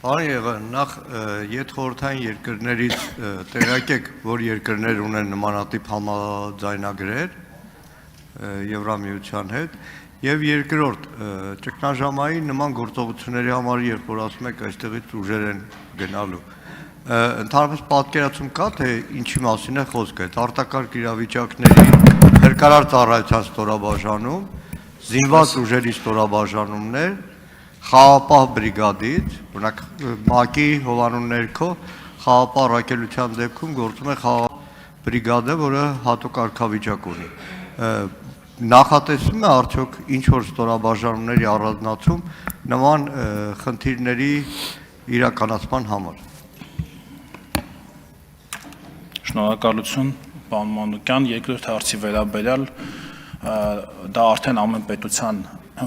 Նախ ետ խորհրդային երկրներից տեղյակ եք, որ երկրներ ունեն նմանատիպ համաձայնագրեր Եվրամիության հետ, եւ երկրորդ ճգնաժամային նման գործողությունների համար, երբ որ ասում եք այստեղից ուժեր են գնալու, ընդհանրապես պատկերացում կա, թե ինչի մասին է խոսքը, այդ արտակարգ իրավիճակների հրկարար ծառայության ստորաբաժանում, զինված ուժերի ստորաբաժանումներ, խաղապահ բրիգադից, օրինակ ՄԱԿ-ի հովանու ներքո խաղապահ առաքելության դեպքում գործում է խաղապահ բրիգադը, որը հատուկ կարգավիճակ ունի։ Նախատեսվում է արդյոք ինչ որ ստորաբաժանումների առանձնացում նման խնդիրների իրականացման համար։ Շնորհակալություն, պարոն Մանուկյան, երկրորդ հարցի վերաբերյալ դա արդեն ամեն պետության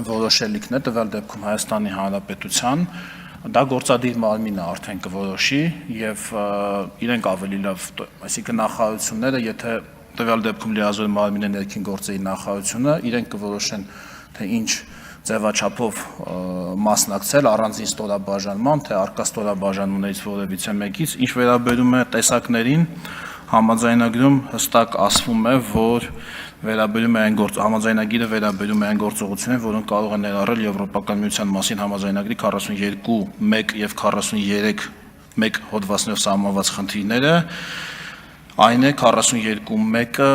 որոշելիքն է, տվյալ դեպքում Հայաստանի Հանրապետության, դա գործադիր մարմինը արդեն կորոշի եւ իրենք ավելի լավ, այսինքն նախարարությունները, եթե տվյալ դեպքում լիազոր մարմինը ներքին գործերի նախարարությունը, իրենք կորոշեն, թե ինչ ձևաչափով մասնակցել առանձին ստորաբաժանման, թե արկա ստորաբաժանումներից որևիցե մեկից, ինչ վերաբերում է տեսակներին, համաձայնագրում հստակ ասվում է, որ վերաբերում է այն համաձայնագիրը վերաբերում է այն գործողություններին, որոնք կարող են ներառել Եվրոպական միության մասին համաձայնագրի 42.1 եւ 43.1 հոդվածներով սահմանված խնդիրները, այն է 42.1-ը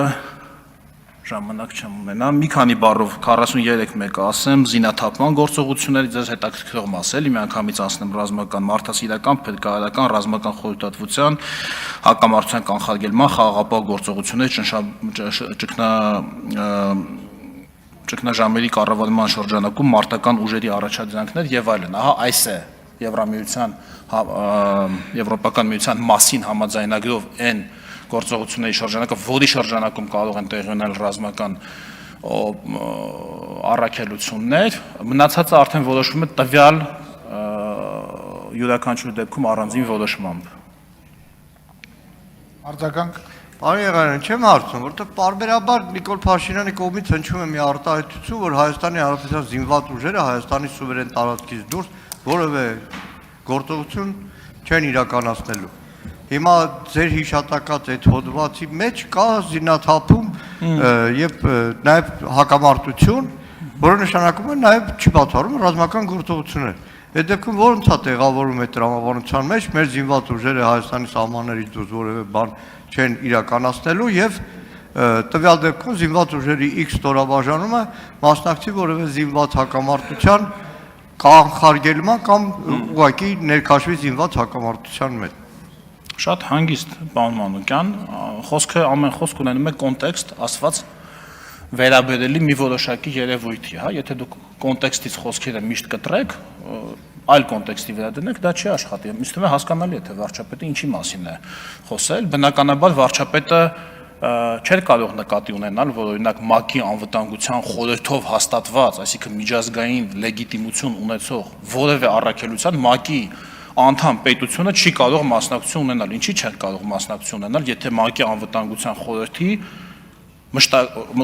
ժամանակ չեմ ունենա, մի քանի բառով 43.1-ը ասեմ, զինաթափման գործողությունների ձեզ հետաքրքրող մաս էլի, մի անգամից անցնեմ ռազմական, մարդասիրական, փրկարարական, ռազմական խորհրդատվության, հակամարտության կանխարգելման, խաղաղապահ գործողությունների, ճգնաժամերի կառավարման շրջանակում մարտական ուժերի առաջադրանքներ եւ այլն։ Ահա այս է Եվրոպական միության մասին համաձայնագրով այն գործողությունների շրջանակը, որի շրջանակում կարող են տեղի ունենալ ռազմական առաքելություններ, մնացածը արդեն որոշվում է տվյալ յուրաքանչյուր դեպքում առանձին որոշմամբ։ Արձագանք։ Պարոն Եղայան, չեմ հարցնում, որովհետև պարբերաբար Նիկոլ Փաշինյանի կողմից հնչում է մի արտահայտություն, որ Հայաստանի Հանրապետության զինված ուժերը Հայաստանի սուվերեն տարածքից դուրս որևէ գործողություն չեն իրականացնելու։ Հիմա ձեր հիշատակած այդ հոդվածի մեջ կա զինաթափում եւ նաեւ հակամարտություն, որը նշանակում է նաեւ չի բացառում ռազմական գործողություններ։ Այդ դեպքում ո՞րոնց է տեղավորում այդ տրամաբանության մեջ մեր զինված ուժերը Հայաստանի սահմաններից դուրս որևէ բան չեն իրականացնելու եւ տվյալ դեպքում զինված ուժերի X ստորաբաժանումը մասնակցի որևէ զինված հակամարտության կանխարգելման կամ ուղղակի ներքաշվի զինված հակամարտության մեջ։ Շատ հանգիստ, պարոն Մանուկյան, խոսքը ամեն խոսք ունենում է կոնտեքստ, ասված վերաբերելի մի որոշակի երևույթի, հա, եթե դուք կոնտեքստից խոսքերը միշտ կտրեք, այլ կոնտեքստի վերադնեք, դա չի աշխատի։ Ինձ թվում է հասկանալի է, թե վարչապետը ինչի մասին է խոսել, բնականաբար վարչապետը չէր կարող նկատի ունենալ, որ օրինակ ՄԱԿ-ի անվտանգության խորհրդով հաստատված, այսինքն միջազգային լեգիտիմություն ունեցող որևէ առաքելության ՄԱԿ-ի անդամ պետությունը չի կարող մասնակցություն ունենալ, ինչի չէր կարող մասնակցություն ունենալ, եթե ՄԱԿ-ի անվտանգության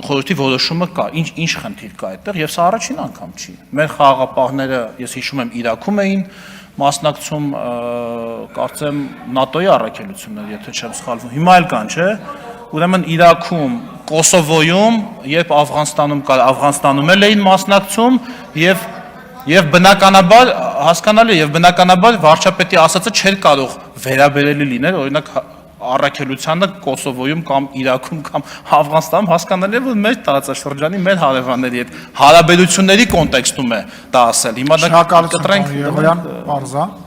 խորհրդի որոշումը կա, ինչ խնդիր կա այդտեղ, եւ սա առաջին անգամ չի։ Մեր խաղաղապահները, ես հիշում եմ, Իրաքում էին մասնակցում, կարծեմ ՆԱՏՕ-ի առաքելություններ, եթե չեմ սխալվում, հիմա էլ կան, չէ՞։ Ուրեմն Իրաքում, Կոսովոյում, երբ Աֆղանստանում էլ էին մասնակցում եւ բնականաբար հասկանալի եւ բնականաբար վարչապետի ասածը չէր կարող վերաբերելի լինել, օրինակ առաքելությանը Կոսովոյում կամ Իրաքում կամ Աֆղանստանում հասկանալի է, որ մեր տարածաշրջանի մեր հարևանների հետ հարաբերությունների կոնտեքստում է դա ասել։ Հիմա դա կտրենք։